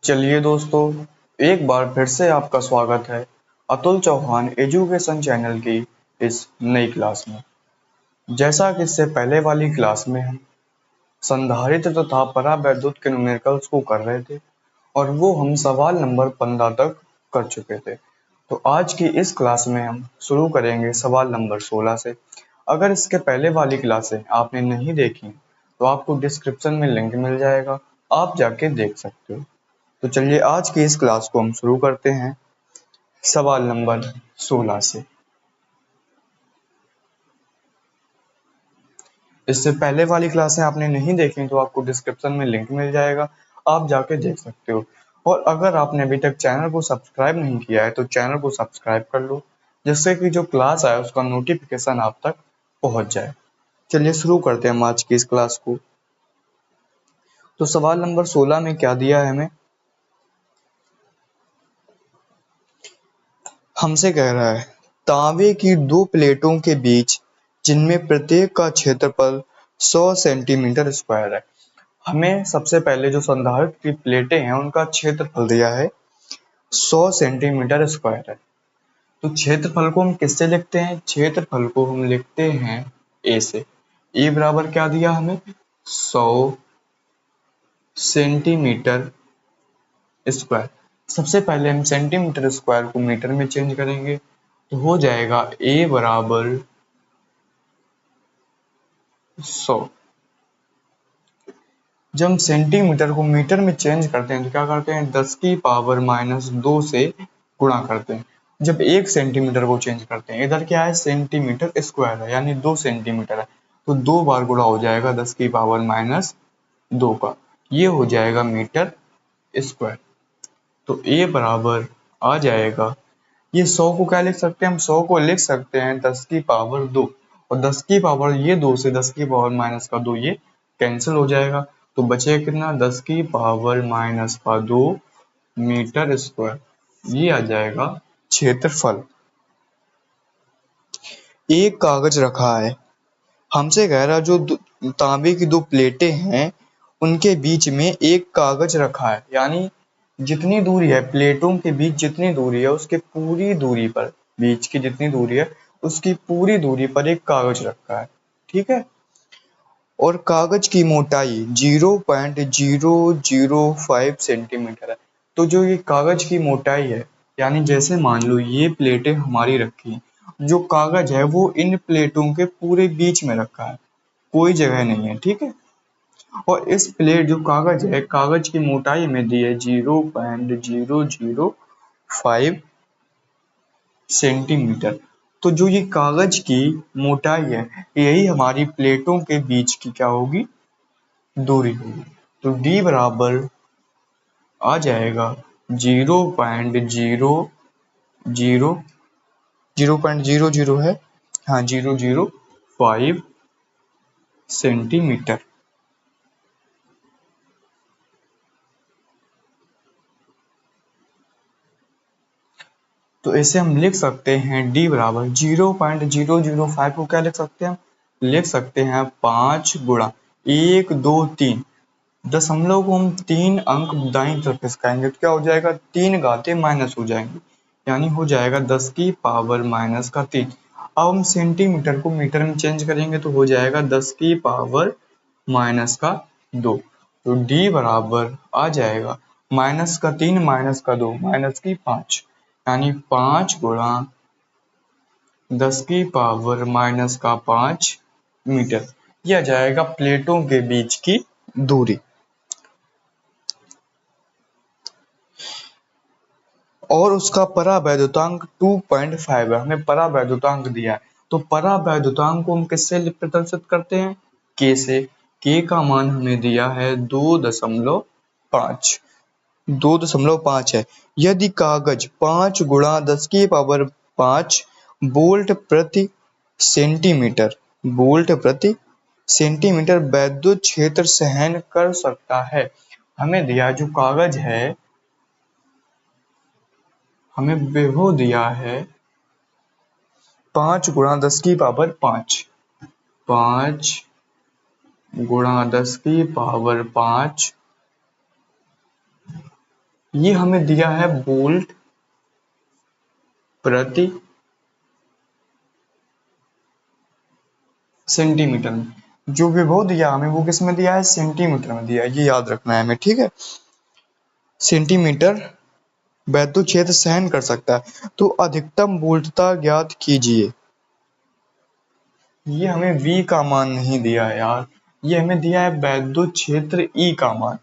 चलिए दोस्तों, एक बार फिर से आपका स्वागत है अतुल चौहान एजुकेशन चैनल की इस नई क्लास में। जैसा कि इससे पहले वाली क्लास में हम संधारित्र तथा परावैद्युत के न्यूमेरिकल्स को कर रहे थे और वो हम सवाल नंबर 15 तक कर चुके थे। तो आज की इस क्लास में हम शुरू करेंगे सवाल नंबर 16 से। अगर इसके पहले वाली क्लासें आपने नहीं देखी तो आपको डिस्क्रिप्शन में लिंक मिल जाएगा, आप जाके देख सकते हो। तो चलिए आज की इस क्लास को हम शुरू करते हैं सवाल नंबर 16 से। इससे पहले वाली क्लासें आपने नहीं देखी तो आपको डिस्क्रिप्शन में लिंक मिल जाएगा, आप जाके देख सकते हो। और अगर आपने अभी तक चैनल को सब्सक्राइब नहीं किया है तो चैनल को सब्सक्राइब कर लो, जिससे कि जो क्लास आए उसका नोटिफिकेशन आप तक पहुंच जाए। चलिए शुरू करते हैं हम आज की इस क्लास को। तो सवाल नंबर 16 में क्या दिया है हमें, हमसे कह रहा है तांबे की दो प्लेटों के बीच जिनमें प्रत्येक का क्षेत्रफल 100 सेंटीमीटर स्क्वायर है। हमें सबसे पहले जो संधारित्र की प्लेटें हैं उनका क्षेत्रफल दिया है 100 सेंटीमीटर स्क्वायर है। तो क्षेत्रफल को हम किससे लिखते हैं? क्षेत्रफल को हम लिखते हैं ए से। ए बराबर क्या दिया हमें? 100 सेंटीमीटर स्क्वायर। सबसे पहले हम सेंटीमीटर स्क्वायर को मीटर में चेंज करेंगे तो हो जाएगा ए बराबर 100। जब हम सेंटीमीटर को मीटर में चेंज करते हैं तो क्या करते हैं, 10 की पावर -2 से गुणा करते हैं। जब 1 सेंटीमीटर को चेंज करते हैं, इधर क्या है, सेंटीमीटर स्क्वायर है यानी 2 सेंटीमीटर है, तो 2 बार गुणा हो जाएगा 10 की पावर -2 का, ये हो जाएगा मीटर स्क्वायर। तो ए बराबर आ जाएगा, ये 100 को क्या लिख सकते हैं हम, 100 को लिख सकते हैं 10 की पावर 2, और 10 की पावर ये 2 से 10 की पावर माइनस का 2 ये कैंसिल हो जाएगा, तो बचेगा कितना, 10 की पावर माइनस का 2 मीटर स्क्वायर। ये आ जाएगा क्षेत्रफल। एक कागज रखा है, हमसे कह रहा जो तांबे की दो प्लेटें हैं उनके बीच में एक कागज रखा है, यानी जितनी दूरी है प्लेटों के बीच, जितनी दूरी है उसके पूरी दूरी पर, बीच की जितनी दूरी है उसकी पूरी दूरी पर एक कागज रखा है, ठीक है। और कागज की मोटाई 0.005 सेंटीमीटर है। तो जो ये कागज की मोटाई है, यानी जैसे मान लो ये प्लेटें हमारी रखी, जो कागज है वो इन प्लेटों के पूरे बीच में रखा है, कोई जगह नहीं है, ठीक है। और इस प्लेट जो कागज है, कागज की मोटाई में दी है 0.005 सेंटीमीटर। तो जो ये कागज की मोटाई है, यही हमारी प्लेटों के बीच की क्या होगी, दूरी होगी। तो डी बराबर आ जाएगा 0.00 है, हाँ 005 सेंटीमीटर। तो इसे हम लिख सकते हैं डी बराबर 0.005 को क्या लिख सकते हैं, लिख सकते हैं 5 गुणा 1 2 3, दशमलव को हम 3 अंक दाईं तरफ खिसकाएंगे तो क्या हो जाएगा, 3 घाते माइनस हो जाएंगे, यानी हो जाएगा 10 की पावर माइनस का 3। अब हम सेंटीमीटर को मीटर में चेंज करेंगे तो हो जाएगा 10 की पावर माइनस का 2। तो डी बराबर आ जाएगा माइनस का 3 माइनस का 2 माइनस की 5, यानी 5 गुणा 10 की पावर माइनस का 5 मीटर। यह जाएगा प्लेटों के बीच की दूरी। और उसका परावैद्युतांक 2.5 है, हमें परावैद्युतांक दिया है। तो परावैद्युतांक को हम किससे प्रदर्शित करते हैं, के से। के का मान हमें दिया है 2.5, 2.5 है। यदि कागज 5 गुणा 10 की पावर 5 वोल्ट प्रति सेंटीमीटर, वोल्ट प्रति सेंटीमीटर वैद्युत क्षेत्र सहन कर सकता है। हमें दिया जो कागज है, हमें वो दिया है 5 गुणा 10 की पावर 5, 5 गुणा 10 की पावर 5 ये हमें दिया है वोल्ट प्रति सेंटीमीटर में। जो विभव दिया हमें वो किस में दिया है, सेंटीमीटर में दिया है, ये याद रखना है हमें, ठीक है। सेंटीमीटर वैद्युत क्षेत्र सहन कर सकता है। तो अधिकतम वोल्टता ज्ञात कीजिए। ये हमें V का मान नहीं दिया है यार, ये हमें दिया है वैद्युत क्षेत्र E का मान।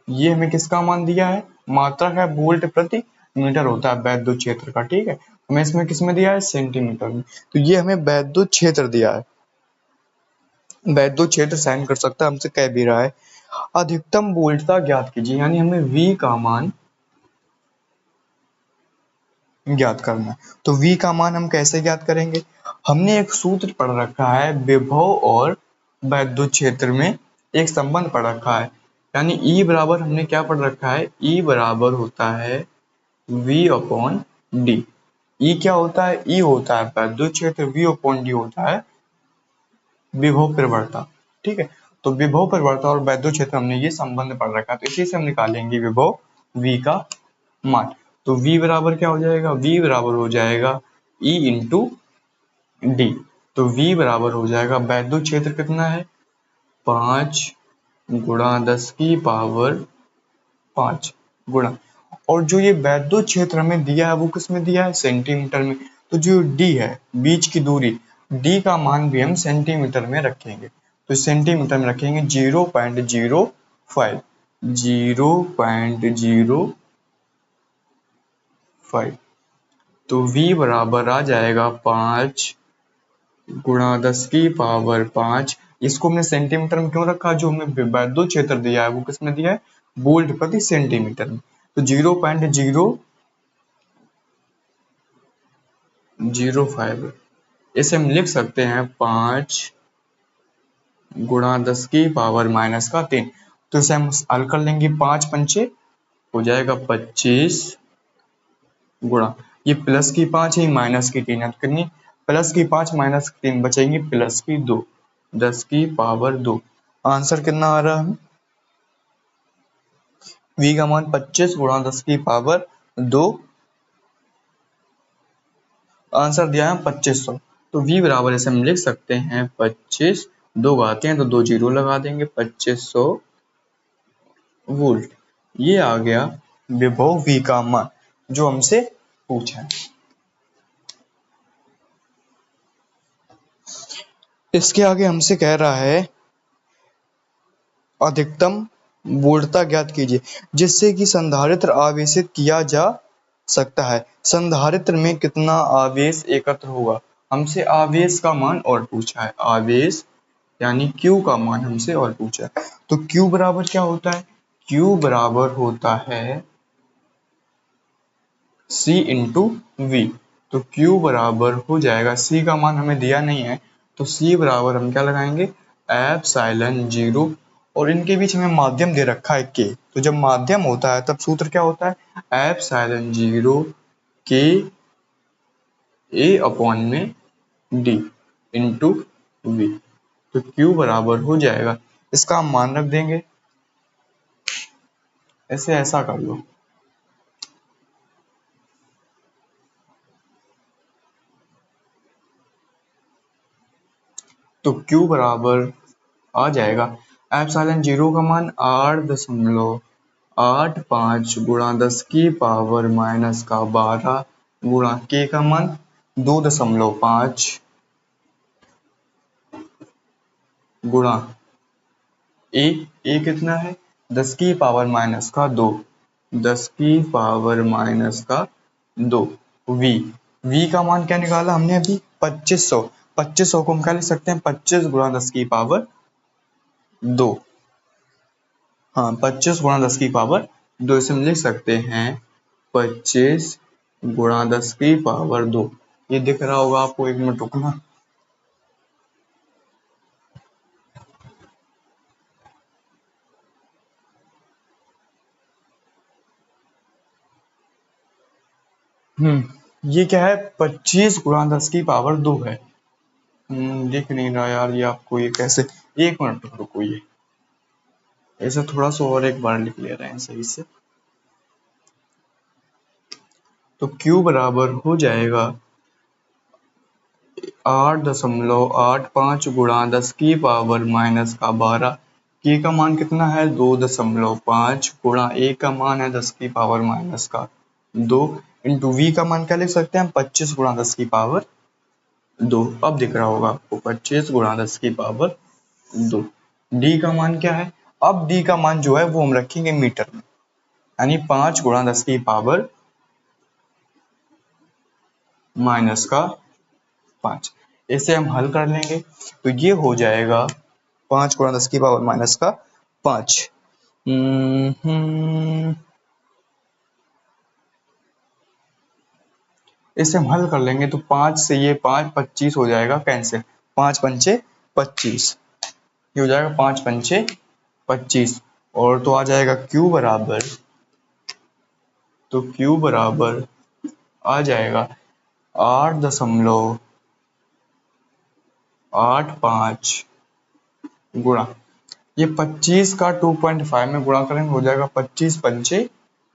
ये हमें किसका मान दिया है, मात्रक है वोल्ट प्रति मीटर होता है वैद्युत क्षेत्र का, ठीक है। हमें इसमें किस में दिया है, सेंटीमीटर में। तो ये हमें वैद्युत क्षेत्र दिया है, वैद्युत क्षेत्र सहन कर सकता है, हमसे कह भी रहा है। अधिकतम वोल्टता ज्ञात कीजिए, यानी हमें V का मान ज्ञात करना है। तो V का मान हम कैसे ज्ञात करेंगे, हमने एक सूत्र पढ़ रखा है, विभव और वैद्युत क्षेत्र में एक संबंध पढ़ रखा है, यानी E बराबर हमने क्या पढ़ रखा है, E बराबर होता है V अपॉन डी। E क्या होता है, E होता है वैद्युत क्षेत्र, V अपॉन डी होता है विभव प्रवणता, ठीक है। तो विभव प्रवणता और वैद्युत क्षेत्र हमने ये संबंध पढ़ रखा है, तो इसी से हम निकालेंगे विभव V का मान। तो V बराबर क्या हो जाएगा, V बराबर हो जाएगा E इंटू डी। तो V बराबर हो जाएगा, वैद्युत क्षेत्र कितना है, 5 गुणा 10 की पावर 5 गुणा, और जो ये वैद्युत क्षेत्र हमें दिया है वो किस में दिया है, सेंटीमीटर में। तो जो D है, बीच की दूरी, D का मान भी हम सेंटीमीटर में रखेंगे। तो सेंटीमीटर में रखेंगे 0.05, 0.05। तो V बराबर आ जाएगा 5 गुणा 10 की पावर 5। इसको हमने सेंटीमीटर में क्यों रखा, जो हमें वैद्युत क्षेत्र दिया है वो किस में दिया है, वोल्ट प्रति सेंटीमीटर में। तो 0.005, इसे हम लिख सकते हैं 5 गुणा 10 की पावर माइनस का 3। तो इसे हम हल कर लेंगे, 5 पंचे हो जाएगा 25 गुणा, ये प्लस की 5 है, माइनस की 3 है, तो कितनी, प्लस की 5 माइनस की 3 बचेंगी प्लस की 2, 10 की पावर 2। आंसर कितना आ रहा है, V का मान 25 गुणा 10 की पावर 2, आंसर दिया है 2500। तो V बराबर इसे हम लिख सकते हैं 25, 2 आते हैं तो 2 जीरो लगा देंगे, 2500 वोल्ट। ये आ गया विभव V का मान जो हमसे पूछा है। इसके आगे हमसे कह रहा है अधिकतम वोल्टता ज्ञात कीजिए जिससे कि संधारित्र आवेशित किया जा सकता है। संधारित्र में कितना आवेश एकत्र होगा, हमसे आवेश का मान और पूछा है, आवेश यानी Q का मान हमसे और पूछा है। तो Q बराबर क्या होता है, Q बराबर होता है C इंटू V। तो Q बराबर हो जाएगा, C का मान हमें दिया नहीं है, तो C बराबर हम क्या लगाएंगे, एप्सिलॉन 0, और इनके बीच में माध्यम दे रखा है K। तो जब माध्यम होता है तब सूत्र क्या होता है, एप्सिलॉन 0 K A अपॉन में D इंटू V। तो Q बराबर हो जाएगा, इसका हम मान रख देंगे, ऐसे ऐसा कर लो। तो Q बराबर आ जाएगा, एप्सिलॉन 0 का मान 8.85 गुणा 10 की पावर माइनस का 12 गुणा K का मान 2.5 गुणा A कितना है, 10 की पावर माइनस का 2, 10 की पावर माइनस का 2। V का मान क्या निकाला हमने अभी, 2500। 2500 को हम क्या लिख सकते हैं, 25 गुणा 10 की पावर 2। हाँ, 25 गुणा 10 की पावर 2, इसे हम लिख सकते हैं 25 गुणा 10 की पावर 2। ये दिख रहा होगा आपको, एक मिनट रुकना। ये क्या है, 25 गुणा 10 की पावर 2 है। दिख नहीं रहा यार ये आपको, ये कैसे, एक मिनट रुको, ये ऐसे थोड़ा सा और एक बार लिख ले रहे हैं सही से। तो Q बराबर हो जाएगा 8.85 गुणा 10 की पावर माइनस का 12। K का मान कितना है 2.5 गुणा A का मान है 10 की पावर माइनस का 2 इंटू V का मान क्या लिख सकते हैं हम 25 गुणा 10 की पावर 2। अब दिख रहा होगा आपको 25 गुणा 10 की पावर 2। D का मान क्या है, अब D का मान जो है वो हम रखेंगे मीटर में, यानी 5 गुणा 10 की पावर माइनस का 5। इसे हम हल कर लेंगे तो ये हो जाएगा 5 गुणा 10 की पावर माइनस का 5। इसे हम हल कर लेंगे तो 5 से ये 5 25 हो जाएगा कैंसिल, 5 पंचे 25, ये हो जाएगा 5 पंचे 25। और तो आ जाएगा Q बराबर, तो Q बराबर आ जाएगा 8.85 गुणा ये 25 का 2.5 में गुणा करेंगे हो जाएगा 25 पंचे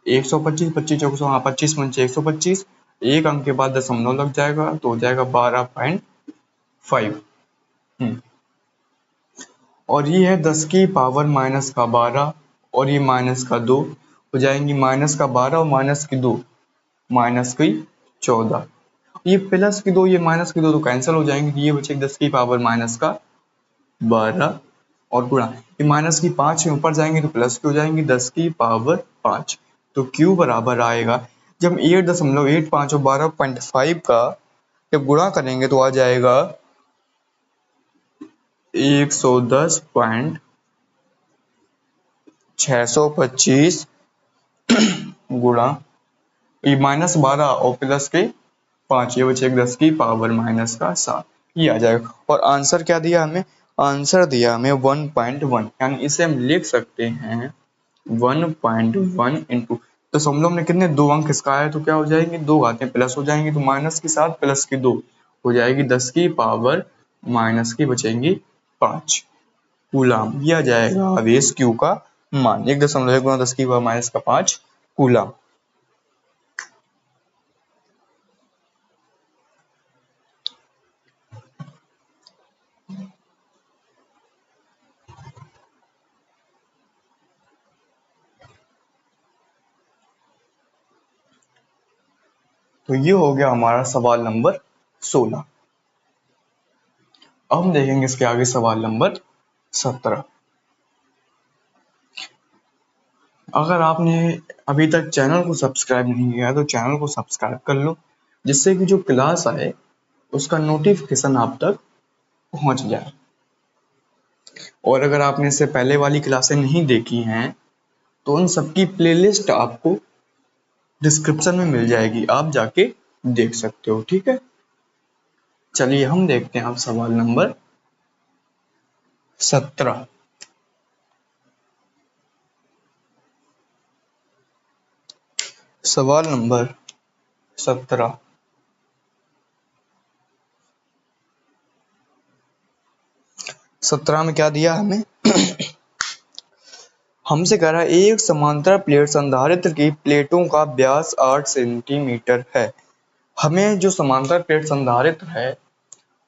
125, 25 चौक सौ, हाँ 25 पंचे 125, एक अंक के बाद दशमलव लग जाएगा तो हो जाएगा 12.5। और ये है 10 की पावर माइनस का 12 और ये माइनस का 2 हो जाएंगी, माइनस का 12 और माइनस की 2 माइनस की 14, ये प्लस की 2 ये माइनस की 2 तो कैंसिल हो जाएंगे, तो ये बचेगी 10 की पावर माइनस का 12 और गुणा ये माइनस की 5 में ऊपर जाएंगे तो प्लस की हो जाएंगी 10 की पावर 5। तो Q बराबर आएगा, जब 8.85 और 12.5 का जब गुणा करेंगे तो आ जाएगा 110.625 गुणा ये माइनस 12 और प्लस के 5, ये बचे 10 की पावर माइनस का 7, ये आ जाएगा। और आंसर क्या दिया हमें, आंसर दिया हमें 1.1, यानी इसे हम लिख सकते हैं 1.1 इंटू दशमलव में कितने 2 अंक इसका है तो क्या हो जाएंगे 2 घातें प्लस हो जाएंगी, तो माइनस की 7 प्लस की 2 हो जाएगी 10 की पावर माइनस की बचेंगी 5 कूलाम। ये आ जाएगा आवेश Q का मान 1.1 गुणा 10 की पावर माइनस का 5 कूलाम। तो ये हो गया हमारा सवाल नंबर 16। अब हम देखेंगे इसके आगे सवाल नंबर 17। अगर आपने अभी तक चैनल को सब्सक्राइब नहीं किया तो चैनल को सब्सक्राइब कर लो, जिससे कि जो क्लास आए उसका नोटिफिकेशन आप तक पहुंच जाए। और अगर आपने इससे पहले वाली क्लासें नहीं देखी हैं तो उन सबकी प्लेलिस्ट आपको डिस्क्रिप्शन में मिल जाएगी, आप जाके देख सकते हो, ठीक है। चलिए हम देखते हैं अब सवाल नंबर 17। सवाल नंबर 17, में क्या दिया हमें हमसे कह रहा है एक समांतर प्लेट संधारित्र की प्लेटों का व्यास 8 सेंटीमीटर है। हमें जो समांतर प्लेट संधारित्र है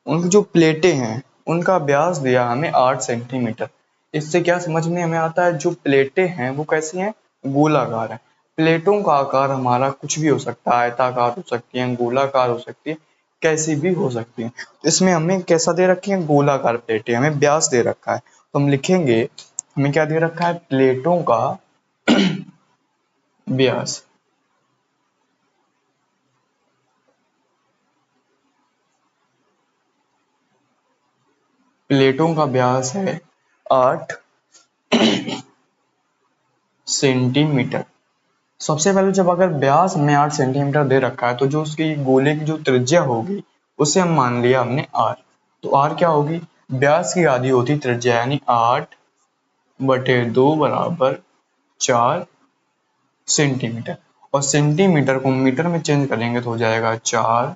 उनकी जो प्लेटें हैं उनका व्यास दिया हमें 8 सेंटीमीटर। इससे क्या समझ में हमें आता है, जो प्लेटें हैं वो कैसी हैं, गोलाकार है। प्लेटों का आकार हमारा कुछ भी हो सकता है, आयताकार हो सकती है, गोलाकार हो सकती है, कैसी भी हो सकती है। इसमें हमें कैसा दे रखी है, गोलाकार प्लेटें, हमें व्यास दे रखा है तो हम लिखेंगे हमें क्या दे रखा है, प्लेटों का व्यास। प्लेटों का व्यास है 8 सेंटीमीटर। सबसे पहले जब अगर व्यास हमें 8 सेंटीमीटर दे रखा है तो जो उसकी गोले की जो त्रिज्या होगी उसे हम मान लिया हमने r। तो r क्या होगी, व्यास की आधी होती त्रिज्या, यानी 8/2 बराबर 4 सेंटीमीटर। और सेंटीमीटर को मीटर में चेंज करेंगे तो हो जाएगा 4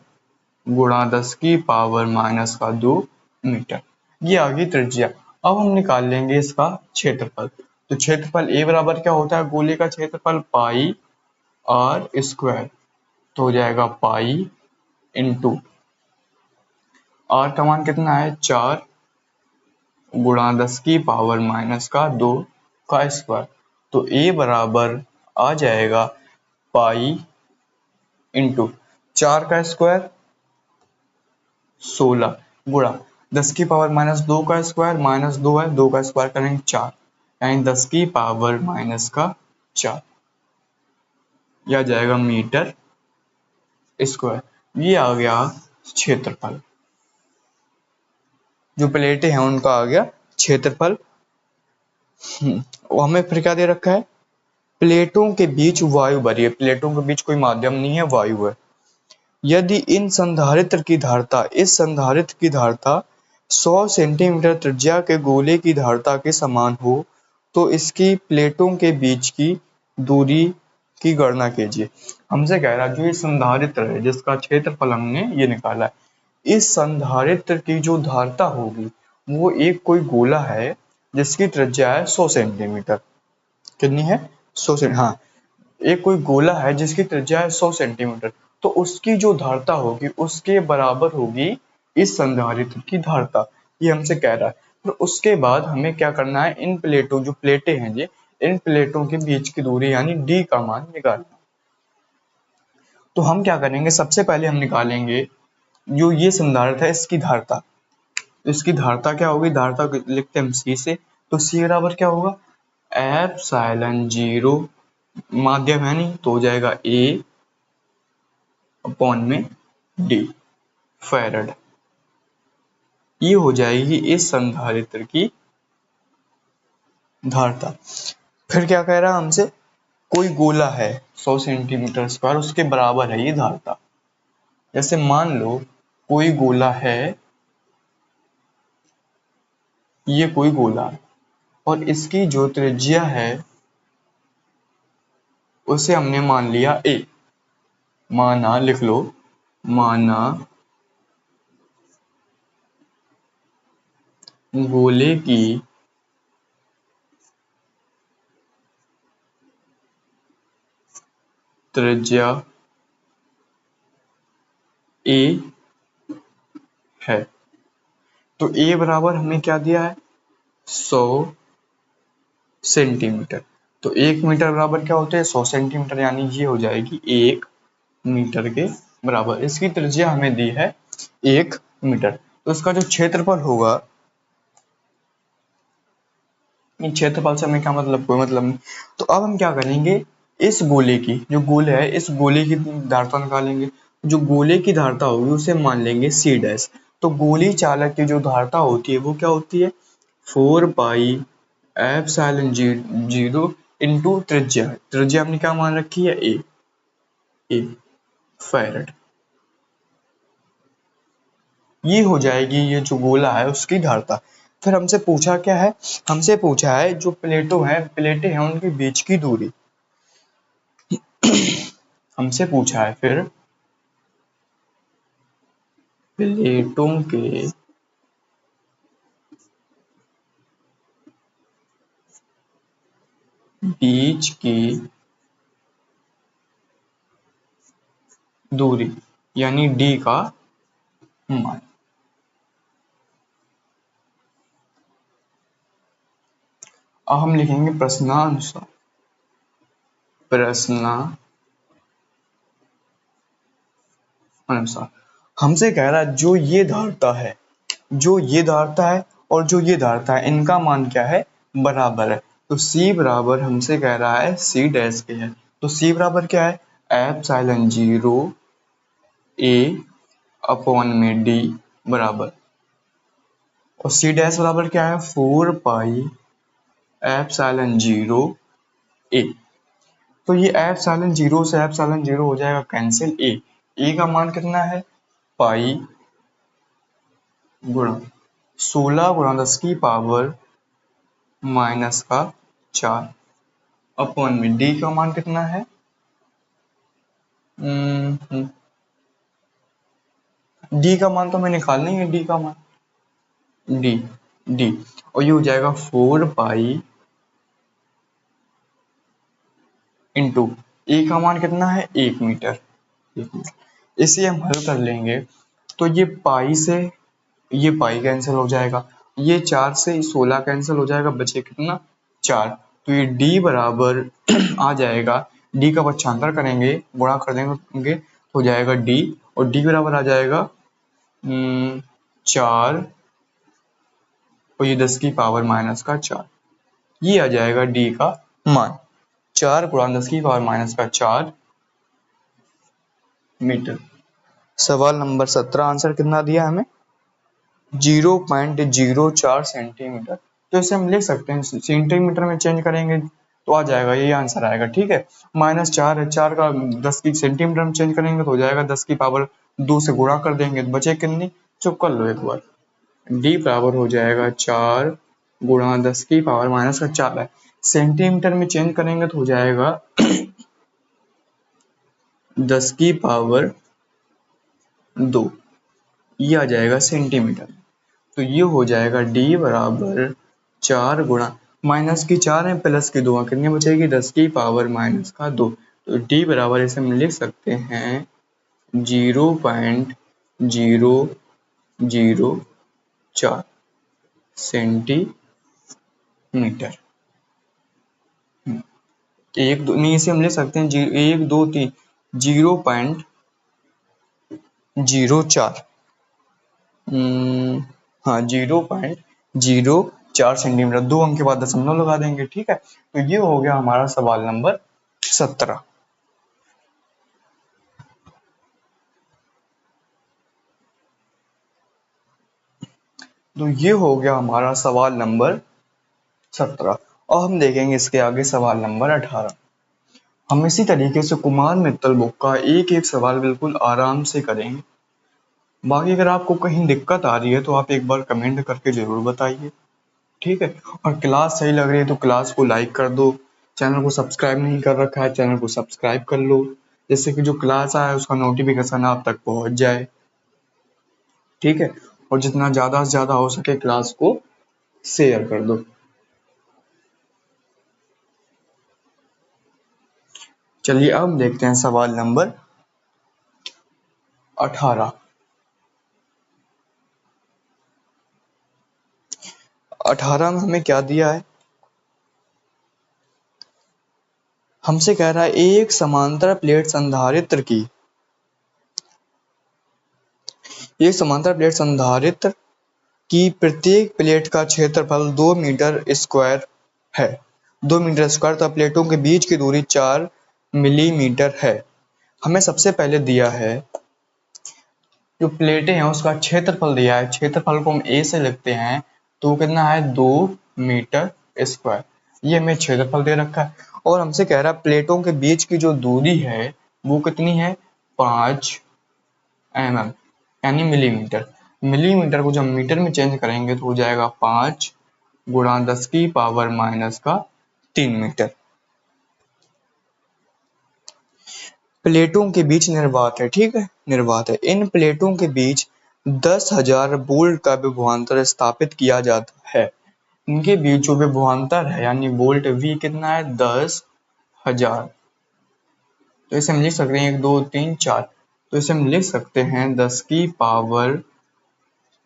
गुणा 10 की पावर माइनस का 2 मीटर। ये आ गई त्रिज्या। अब हम निकाल लेंगे इसका क्षेत्रफल। तो क्षेत्रफल ए बराबर क्या होता है, गोले का क्षेत्रफल पाई आर स्क्वायर, तो हो जाएगा पाई इंटू आर का मान कितना है 4 गुणा 10 की पावर माइनस का 2 का स्क्वायर। तो ए बराबर आ जाएगा पाई इंटू 4 का स्क्वायर 16 गुणा 10 की पावर माइनस 2 का स्क्वायर, माइनस 2 है 2 का स्क्वायर करेंगे 4, यानी 10 की पावर माइनस का 4, यह जाएगा मीटर स्क्वायर। ये आ गया क्षेत्रफल, जो प्लेटें हैं उनका आ गया क्षेत्रफल। और हमें फिर क्या दे रखा है, प्लेटों के बीच वायु भरी है, प्लेटों के बीच कोई माध्यम नहीं है, वायु है। यदि इन संधारित्र की धारिता, इस संधारित्र की धारिता 100 सेंटीमीटर त्रिज्या के गोले की धारिता के समान हो तो इसकी प्लेटों के बीच की दूरी की गणना कीजिए। हमसे कह रहा है जो ये संधारित्र है जिसका क्षेत्रफल हमने ये निकाला है, इस संधारित्र की जो धारिता होगी वो एक कोई गोला है जिसकी त्रिज्या है 100 सेंटीमीटर। कितनी है, 100 सेंटीमीटर, हाँ, एक कोई गोला है जिसकी त्रिज्या है 100 सेंटीमीटर, तो उसकी जो धारिता होगी उसके बराबर होगी इस संधारित्र की धारिता, ये हमसे कह रहा है। तो उसके बाद हमें क्या करना है, इन प्लेटों, जो प्लेटें हैं ये, इन प्लेटों के बीच की दूरी यानी डी का मान निकालना। तो हम क्या करेंगे, सबसे पहले हम निकालेंगे जो ये संधारित्र है इसकी धारिता। इसकी धारिता क्या होगी, धारिता लिखते हैं हम सी से, तो सी बराबर क्या होगा, एप्सिलॉन जीरो, माध्यम है नहीं तो हो जाएगा ए अपॉन में डी फैरड, ये हो जाएगी इस संधारित्र की धारिता। फिर क्या कह रहा है हमसे, कोई गोला है 100 सेंटीमीटर स्क्वायर, उसके बराबर है ये धारिता। जैसे मान लो कोई गोला है, ये कोई गोला है और इसकी जो त्रिज्या है उसे हमने मान लिया ए, माना, लिख लो, माना गोले की त्रिज्या ए है। तो ए बराबर हमें क्या दिया है, 100 सेंटीमीटर। तो 1 मीटर बराबर क्या होते हैं, 100 सेंटीमीटर, यानी ये हो जाएगी 1 मीटर के बराबर। इसकी त्रिज्या हमें दी है 1 मीटर, तो इसका जो क्षेत्रफल होगा, क्षेत्रफल से हमें क्या मतलब, कोई मतलब नहीं। तो अब हम क्या करेंगे, इस गोले की, जो गोले है इस गोले की धारिता निकालेंगे। जो गोले की धारिता होगी उसे मान लेंगे सी डैश। तो गोली चालक की जो धारिता होती है वो क्या होती है, 4 पाई एप्सिलॉन जीरो इंटू त्रिज्या, त्रिज्या हमने क्या मान रखी है, ए फैरड। ये हो जाएगी ये जो गोला है उसकी धारिता। फिर हमसे पूछा क्या है, हमसे पूछा है जो प्लेटें हैं उनके बीच की दूरी। हमसे पूछा है फिर प्लेटों के बीच की दूरी यानी डी का मान। अब हम लिखेंगे प्रश्नानुसार, प्रश्नानुसार हमसे कह रहा है जो ये धारिता है, जो ये धारिता है और जो ये धारिता है इनका मान क्या है, बराबर है। तो C बराबर हमसे कह रहा है C डैश के है, तो C बराबर क्या है, एप्सिलॉन जीरो ए अपॉन में डी बराबर, और C डैश बराबर क्या है, 4 पाई एप्सिलॉन जीरो ए। तो ये एप्सिलॉन जीरो से एप्सिलॉन जीरो हो जाएगा कैंसिल, ए का मान कितना है, पाई गुणा 16 गुणा 10 की पावर माइनस का 4 अपॉन में डी का मान कितना है, डी का मान तो हमें निकालना ही है, डी का मान डी डी और ये हो जाएगा 4 पाई इंटू ए का मान कितना है 1 मीटर। इसे हम हल कर लेंगे तो ये पाई से ये पाई कैंसिल हो जाएगा, ये 4 से 16 कैंसिल हो जाएगा, बचे कितना 4। तो ये d बराबर आ जाएगा, d का पक्षांतर करेंगे गुणा कर देंगे तो हो जाएगा d, और d बराबर आ जाएगा 4 और ये 10 की पावर माइनस का 4, ये आ जाएगा d का मान 4 गुणा 10 की पावर माइनस का 4 मीटर। सवाल नंबर 17 आंसर कितना दिया हमें 0.04 सेंटीमीटर। तो इसे हम लिख सकते हैं सेंटीमीटर में चेंज करेंगे तो आ जाएगा, यही आंसर आएगा। ठीक है, -4 है, 4 का 10 की सेंटीमीटर में चेंज करेंगे तो हो जाएगा 10 की पावर 2 से गुणा कर देंगे तो बचे कितनी, चुप कर लो एक बार, डी बराबर हो जाएगा 4 गुणा 10 की पावर माइनस का 4 है, सेंटीमीटर में चेंज करेंगे तो हो जाएगा 10 की पावर 2, ये आ जाएगा सेंटीमीटर। तो ये हो जाएगा d बराबर 4 गुणा माइनस की 4 है प्लस की 2 कितनी बचेगी 10 की पावर माइनस का 2। तो d बराबर इसे हम लिख सकते हैं 0.004 सेंटीमीटर। एक दो नहीं, इसे हम लिख सकते हैं 1 2 3 0.04 हाँ 0.04 सेंटीमीटर, 2 अंक के बाद दशमलव लगा देंगे। ठीक है, तो ये हो गया हमारा सवाल नंबर 17। तो ये हो गया हमारा सवाल नंबर 17। और हम देखेंगे इसके आगे सवाल नंबर 18। हम इसी तरीके से कुमार मित्तल बुक का एक एक सवाल बिल्कुल आराम से करेंगे। बाकी अगर आपको कहीं दिक्कत आ रही है तो आप एक बार कमेंट करके जरूर बताइए। ठीक है, और क्लास सही लग रही है तो क्लास को लाइक कर दो, चैनल को सब्सक्राइब नहीं कर रखा है चैनल को सब्सक्राइब कर लो, जिससे कि जो क्लास आए उसका नोटिफिकेशन आप तक पहुंच जाए। ठीक है, और जितना ज़्यादा से ज़्यादा हो सके क्लास को शेयर कर दो। चलिए अब देखते हैं सवाल नंबर 18। 18 में हमें क्या दिया है, हमसे कह रहा है एक समांतर प्लेट संधारित्र की प्रत्येक प्लेट का क्षेत्रफल 2 मीटर स्क्वायर है। 2 मीटर स्क्वायर तथा प्लेटों के बीच की दूरी 4 मिलीमीटर है। हमें सबसे पहले दिया है जो प्लेटें हैं उसका क्षेत्रफल दिया है, क्षेत्रफल को हम ए से लिखते हैं तो कितना है 2 मीटर स्क्वायर, ये हमें क्षेत्रफल दे रखा है। और हमसे कह रहा है प्लेटों के बीच की जो दूरी है वो कितनी है 5 mm यानी मिलीमीटर। मिलीमीटर को जब मीटर में चेंज करेंगे तो हो जाएगा 5 गुणा 10 की पावर माइनस का 3 मीटर। प्लेटों के बीच निर्वात है, ठीक है, निर्वात है। इन प्लेटों के बीच 10,000 वोल्ट का विभवांतर स्थापित किया जाता है। इनके बीच जो विभवांतर है यानी वोल्ट V कितना है 10,000। तो इसे हम लिख सकते हैं 1 2 3 4, तो इसे हम लिख सकते हैं 10 की पावर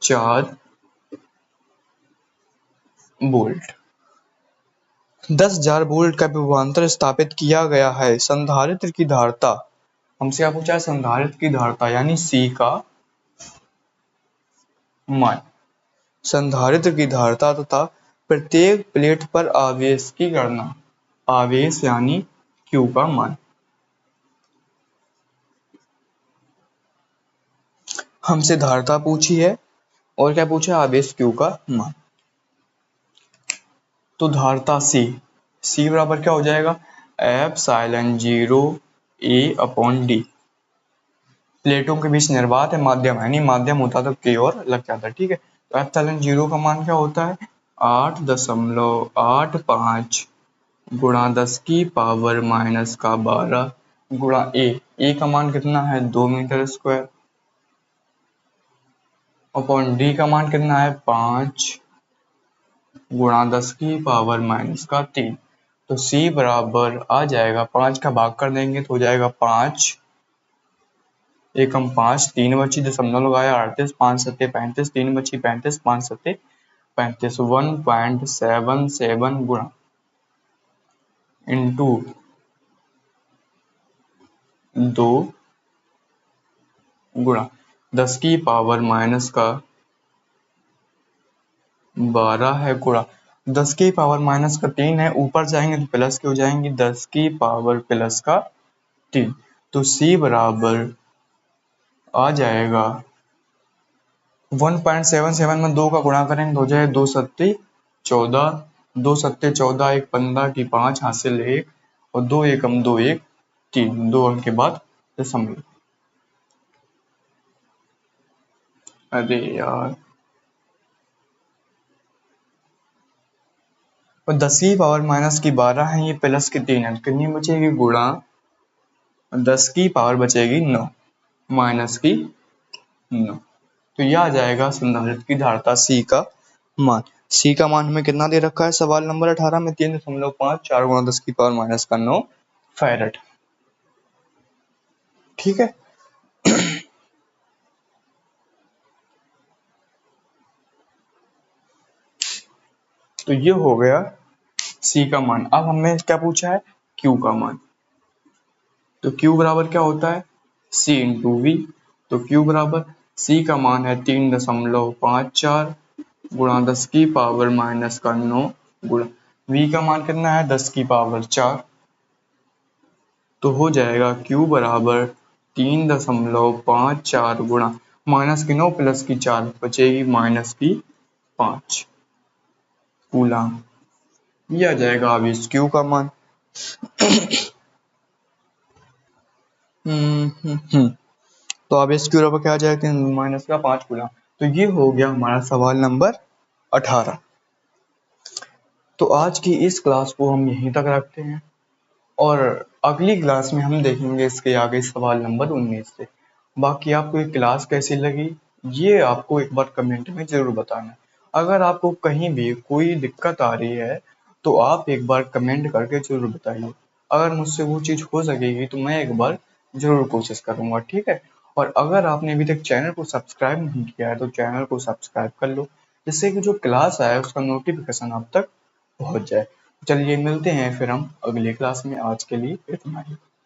4 वोल्ट। 10,000 वोल्ट का विभवांतर स्थापित किया गया है। संधारित्र की धारिता हमसे क्या पूछा है, संधारित्र की धारिता यानी C का मान। संधारित्र की धारिता तथा प्रत्येक प्लेट पर आवेश की गणना, आवेश यानी Q का मान। हमसे धारिता पूछी है और क्या पूछा है, आवेश Q का मान। तो धारिता C बराबर क्या हो जाएगा ε0 A/d। प्लेटों के बीच निर्वात है, माध्यम है नहीं, माध्यम होता तो K और लग जाता। ठीक है, तो ε0 का मान क्या होता है 8.85 गुणा 10 की पावर माइनस का 12 गुणा ए का मान कितना है 2 मीटर स्क्वायर, अपॉन डी का मान कितना है 5 गुणा 10 की पावर माइनस का 3। तो सी बराबर आ जाएगा 5 का भाग कर देंगे तो हो जाएगा 5 एकम 5, 3 बची दशमलव लगाया 38, 5 सत्ते 35, 3 बची 35, 5 सत्ते 35, 1.77 गुणा इंटू 2 गुणा 10 की पावर माइनस का 12 है गुणा 10 की पावर माइनस का 3 है, ऊपर जाएंगे तो प्लस की हो जाएंगी 10 की पावर प्लस का 3। तो सी बराबर आ जाएगा 1.77 में 2 का गुणा करेंगे तो हो जाए 2 सत्ते 14, 2 सत्ते 14, एक 15 की 5 हासिल 1 और 2 एकम 2 1 3, 2 अंक के बाद दशमलव। अरे यार, और 10 की पावर माइनस की 12 है, ये प्लस की 3 है, कितनी बचेगी गुणा 10 की पावर बचेगी 9 माइनस की 9। तो यह आ जाएगा संधारित्र की धारिता सी का मान। सी का मान हमें कितना दे रखा है सवाल नंबर 18 में 3.5 4 गुणा 10 की पावर माइनस का 9 फैरेड। ठीक है। तो ये हो गया सी का मान। अब हमें क्या पूछा है क्यू का मान। तो क्यू बराबर क्या होता है सी इंटू वी। तो क्यू बराबर सी का मान है 3.54 गुणा 10 की पावर माइनस का 9 गुणा वी का मान कितना है 10 की पावर 4। तो हो जाएगा क्यू बराबर 3.54 गुणा माइनस की 9 प्लस की 4 बचेगी माइनस की 5 कूलाम। ये आ जाएगा अब इस क्यू का मान। तो अब इस क्यू पर क्या आ जाएगा माइनस का 5 कूलाम। तो ये हो गया हमारा सवाल नंबर 18। तो आज की इस क्लास को हम यहीं तक रखते हैं और अगली क्लास में हम देखेंगे इसके आगे सवाल नंबर 19 से। बाकी आपको ये क्लास कैसी लगी ये आपको एक बार कमेंट में ज़रूर बताना। अगर आपको कहीं भी कोई दिक्कत आ रही है तो आप एक बार कमेंट करके ज़रूर बताइए। अगर मुझसे वो चीज़ हो सकेगी तो मैं एक बार ज़रूर कोशिश करूँगा। ठीक है। और अगर आपने अभी तक चैनल को सब्सक्राइब नहीं किया है तो चैनल को सब्सक्राइब कर लो, जिससे कि जो क्लास आए उसका नोटिफिकेशन आप तक पहुँच जाए। चलिए मिलते हैं फिर हम अगली क्लास में। आज के लिए इतना ही।